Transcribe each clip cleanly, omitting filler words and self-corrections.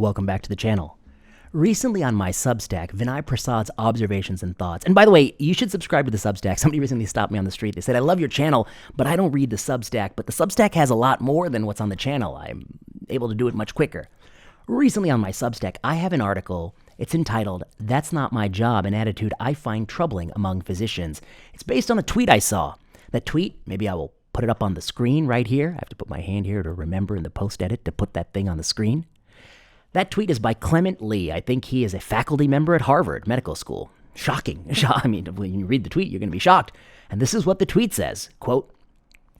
welcome back to the channel. Recently on my Substack, Vinay Prasad's Observations and Thoughts. And by the way, you should subscribe to the Substack. Somebody recently stopped me on the street. They said, I love your channel, but I don't read the Substack. But the Substack has a lot more than what's on the channel. I'm able to do it much quicker. Recently on my Substack, I have an article. It's entitled, That's Not My Job, an Attitude I Find Troubling Among Physicians. It's based on a tweet I saw. That tweet, maybe I will put it up on the screen right here. I have to put my hand here to remember in the post-edit to put that thing on the screen. That tweet is by Clement Lee. I think he is a faculty member at Harvard Medical School. Shocking. I mean, when you read the tweet, you're going to be shocked. And this is what the tweet says, quote,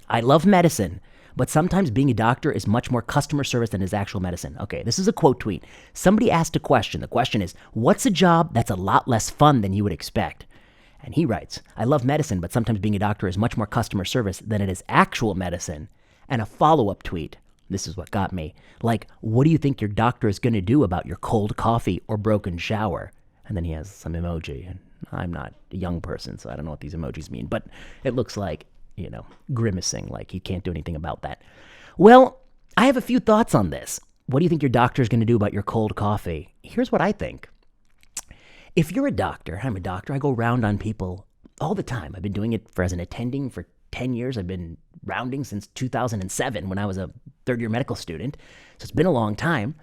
I love medicine, but sometimes being a doctor is much more customer service than is actual medicine. Okay, this is a quote tweet. Somebody asked a question. The question is, what's a job that's a lot less fun than you would expect? And he writes, I love medicine, but sometimes being a doctor is much more customer service than it is actual medicine. And a follow-up tweet. This is what got me. Like, what do you think your doctor is going to do about your cold coffee or broken shower? And then he has some emoji. And I'm not a young person, so I don't know what these emojis mean. But it looks like, grimacing, like he can't do anything about that. Well, I have a few thoughts on this. What do you think your doctor is going to do about your cold coffee? Here's what I think. If you're a doctor, I'm a doctor, I go round on people all the time. I've been doing it as an attending for 10 years. I've been rounding since 2007 when I was a third-year medical student. So it's been a long time.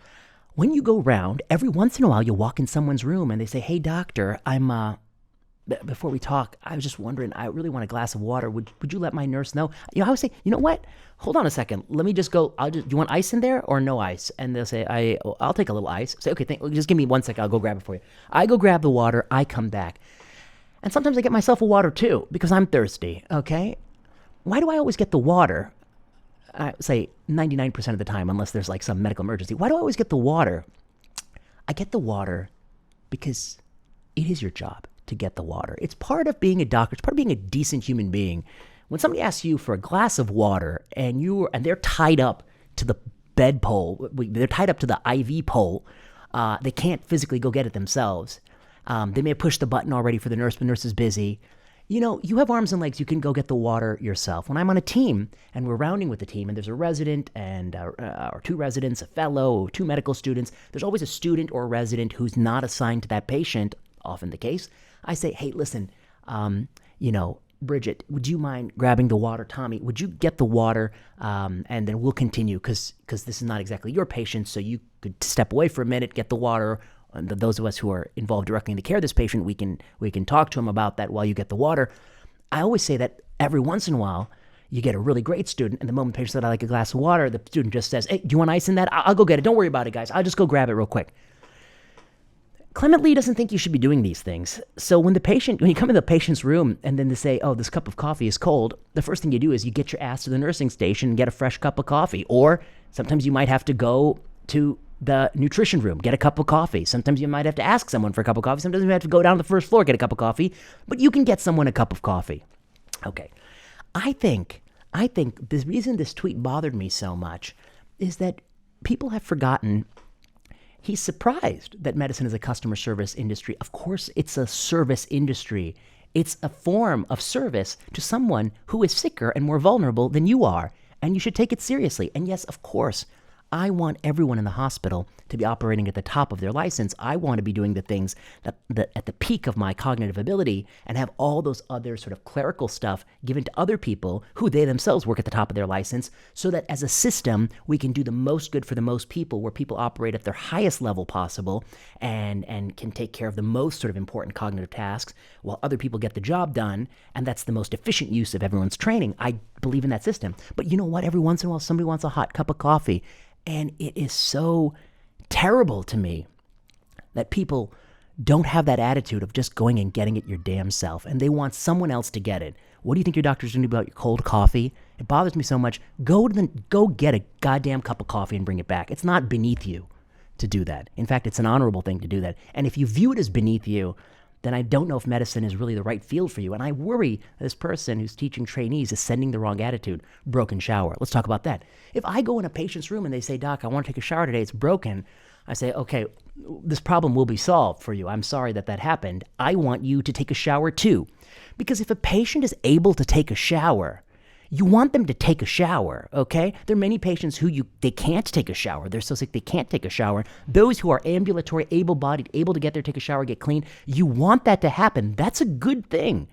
When you go round, every once in a while, you walk in someone's room and they say, hey, doctor, before we talk, I was just wondering, I really want a glass of water. Would you let my nurse know? I always say, you know what? Hold on a second. Let me just go. Do you want ice in there or no ice? And they'll say, I'll take a little ice. Say, okay, just give me 1 second. I'll go grab it for you. I go grab the water. I come back. And sometimes I get myself a water too because I'm thirsty, okay? Why do I always get the water? I say 99% of the time, unless there's like some medical emergency. Why do I always get the water? I get the water because it is your job to get the water. It's part of being a doctor. It's part of being a decent human being. When somebody asks you for a glass of water and they're tied up to the bed pole, they're tied up to the IV pole, they can't physically go get it themselves. They may have pushed the button already for the nurse, but the nurse is busy. You have arms and legs. You can go get the water yourself. When I'm on a team and we're rounding with the team and there's a resident and or two residents, a fellow, two medical students, there's always a student or a resident who's not assigned to that patient, often the case. I say, hey, listen, Bridget, would you mind grabbing the water? Tommy, would you get the water? And then we'll continue because this is not exactly your patient. So you could step away for a minute, get the water. And those of us who are involved directly in the care of this patient, we can talk to him about that while you get the water. I always say that every once in a while, you get a really great student, and the moment the patient said, I like a glass of water, the student just says, hey, do you want ice in that? I'll go get it. Don't worry about it, guys. I'll just go grab it real quick. Clement Lee doesn't think you should be doing these things. So when you come in the patient's room and then they say, oh, this cup of coffee is cold, the first thing you do is you get your ass to the nursing station and get a fresh cup of coffee. Or sometimes you might have to go to the nutrition room, get a cup of coffee. Sometimes you might have to ask someone for a cup of coffee. Sometimes you have to go down to the first floor, get a cup of coffee. But you can get someone a cup of coffee. Okay. I think the reason this tweet bothered me so much is that people have forgotten. He's surprised that medicine is a customer service industry. Of course, it's a service industry. It's a form of service to someone who is sicker and more vulnerable than you are. And you should take it seriously. And yes, of course, I want everyone in the hospital to be operating at the top of their license. I want to be doing the things that at the peak of my cognitive ability and have all those other sort of clerical stuff given to other people who they themselves work at the top of their license so that as a system, we can do the most good for the most people where people operate at their highest level possible and can take care of the most sort of important cognitive tasks while other people get the job done. And that's the most efficient use of everyone's training. I believe in that system. But you know what? Every once in a while, somebody wants a hot cup of coffee. And it is so terrible to me that people don't have that attitude of just going and getting it your damn self. And they want someone else to get it. What do you think your doctor's going to do about your cold coffee? It bothers me so much. Go get a goddamn cup of coffee and bring it back. It's not beneath you to do that. In fact, it's an honorable thing to do that. And if you view it as beneath you, then I don't know if medicine is really the right field for you. And I worry this person who's teaching trainees is sending the wrong attitude. Broken shower. Let's talk about that. If I go in a patient's room and they say, Doc, I want to take a shower today, it's broken. I say, okay, this problem will be solved for you. I'm sorry that happened. I want you to take a shower too. Because if a patient is able to take a shower, You want them to take a shower, okay? There are many patients who they can't take a shower. They're so sick they can't take a shower. Those who are ambulatory, able-bodied, able to get there, take a shower, get clean, you want that to happen. That's a good thing.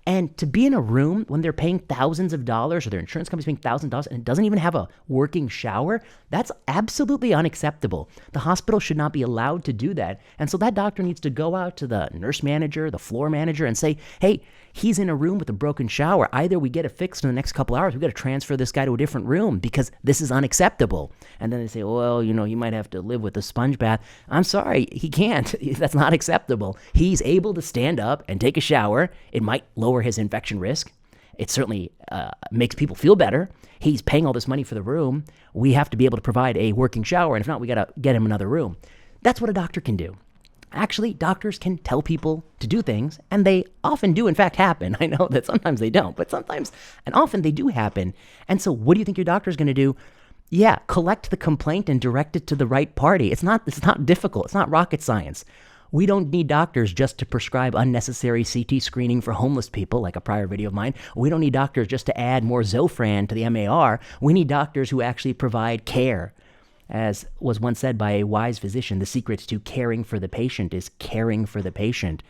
And to be in a room when they're paying thousands of dollars or their insurance company's paying thousands of dollars and it doesn't even have a working shower, that's absolutely unacceptable. The hospital should not be allowed to do that. And so that doctor needs to go out to the nurse manager, the floor manager, and say, hey, he's in a room with a broken shower. Either we get it fixed in the next couple hours, we got to transfer this guy to a different room because this is unacceptable. And then they say, well, you might have to live with a sponge bath. I'm sorry, he can't. That's not acceptable. He's able to stand up and take a shower. It might lower his infection risk. It certainly makes people feel better. He's paying all this money for the room. We have to be able to provide a working shower. And if not, we got to get him another room. That's what a doctor can do. Actually, doctors can tell people to do things, and they often do, in fact, happen. I know that sometimes they don't, but sometimes and often they do happen. And so what do you think your doctor is going to do? Yeah, collect the complaint and direct it to the right party. It's not difficult. It's not rocket science. We don't need doctors just to prescribe unnecessary CT screening for homeless people, like a prior video of mine. We don't need doctors just to add more Zofran to the MAR. We need doctors who actually provide care. As was once said by a wise physician, the secret to caring for the patient is caring for the patient.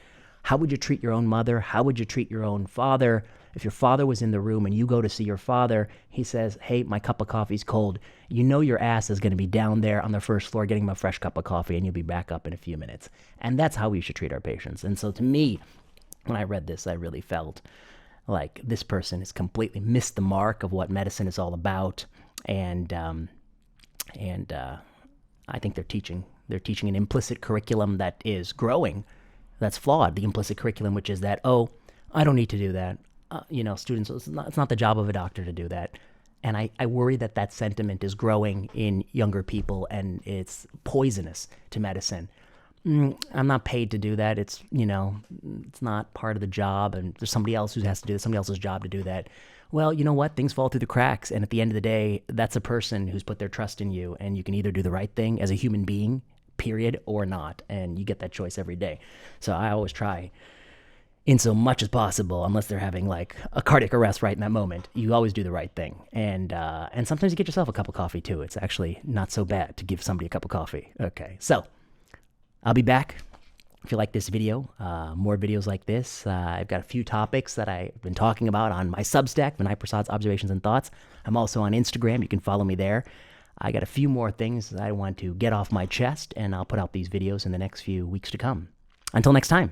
How would you treat your own mother? How would you treat your own father? If your father was in the room and you go to see your father, he says, hey, my cup of coffee's cold. You know your ass is going to be down there on the first floor getting him a fresh cup of coffee, and you'll be back up in a few minutes. And that's how we should treat our patients. And so to me, when I read this, I really felt like this person has completely missed the mark of what medicine is all about. And I think they're teaching an implicit curriculum that is growing, that's flawed. The implicit curriculum, which is that, oh, I don't need to do that. Students, it's not the job of a doctor to do that. And I worry that sentiment is growing in younger people, and it's poisonous to medicine. I'm not paid to do that. It's not part of the job, and there's somebody else who has to do it, somebody else's job to do that. Well, you know what? Things fall through the cracks, and at the end of the day, that's a person who's put their trust in you, and you can either do the right thing as a human being, period, or not, and you get that choice every day. So I always try, in so much as possible, unless they're having like a cardiac arrest right in that moment, you always do the right thing. And sometimes you get yourself a cup of coffee too. It's actually not so bad to give somebody a cup of coffee. Okay, so I'll be back. If you like this video, more videos like this. I've got a few topics that I've been talking about on my Substack, Vinay Prasad's Observations and Thoughts. I'm also on Instagram. You can follow me there. I got a few more things that I want to get off my chest, and I'll put out these videos in the next few weeks to come. Until next time.